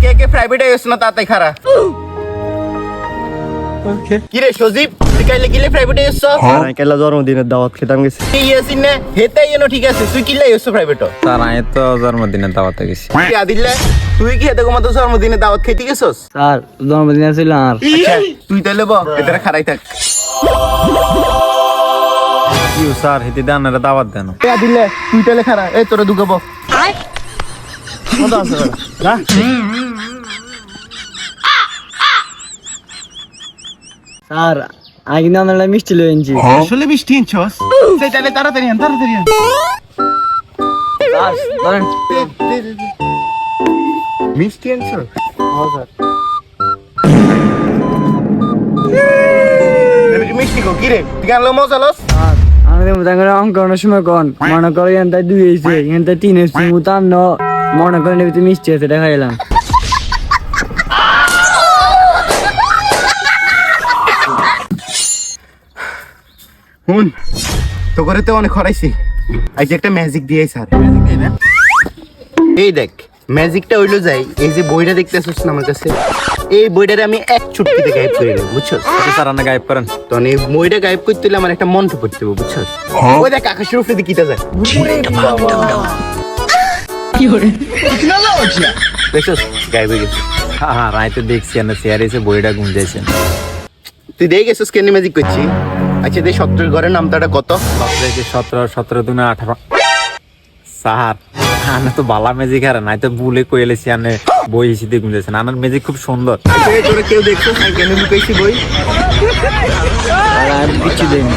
কে কে প্রাইভেটে গেছ না তাতে খারা কি রে সজীব তুই কাইলে গিলে প্রাইভেটে গেছ কেলা জন্মদিনের দাওয়াত খেতাম গেছি কি ইয়াসিন না হেতে এনো ঠিক আছে তুই কিলে গেছ প্রাইভেট স্যার আমি তো জন্মদিনের দাওয়াতে গেছি। কি আদিল্লা তুই কি হেতে কমাতো জন্মদিনে দাওয়াত খেতে গেছস স্যার জন্মদিন ছিল আর আচ্ছা তুই তাইলে ব এটারে খারাই থাক কি স্যার হেতে দানের দাওয়াত দেন এ আদিল্লা তুই তাইলে খারা এই তোরে দুগাবো স্যার আগে না আমরা মিষ্টি লই এনেছি আসলে বৃষ্টি ইনছস সেই তাইলে তাড়াতাড়ি আন স্যার ধরেন মিষ্টি আনছস মিষ্টি কো কি রে তুই আনলো মজা লস স্যার আমাদের মতো অঙ্ক অনেক সময় কোন মনে করে এনটা দুই হয়েছে এনটা তিন হয়েছে উতার ন মনে করেন এর মিষ্টি আছে দেখা এলাম হুন তো করে তো অনেক খরাইছি আজ একটা ম্যাজিক দিয়েই স্যার এই দেখ ম্যাজিকটা হইলো যাই এই যে বইটা দেখতেছস না আমার কাছে এই বইটারে আমি এক চুটকিতে গায়েব করে দেব বুঝছস স্যার আপনি গায়েব করেন। তো এই বইটা গায়েব করতে হলে আমার একটা মন্ত্র পড়তে হবে বুঝছস ওই দেখ আকাশের উপরে দিয়ে কিটা যায় দেখছস গায়েব হয়ে গেছে হ্যাঁ আমি তো দেখছি না চেয়ার এসে বইটা গুঞ্জাইছেন। তুই দেখে গেছিস কেন ম্যাজিক করছি আচ্ছা দেখ সত্তর ঘরের নামটা কত 17 দুনে 18 স্যার আনে তো বালা ম্যাজিক আর নাই তো ভুলে কইলেছি আনে বই হিসেবে গুঞ্জাইছেন আনার ম্যাজিক খুব সুন্দর। তোরা কেউ দেখছিস না কেন লুকাইছি বই আর কিছু দেয়নি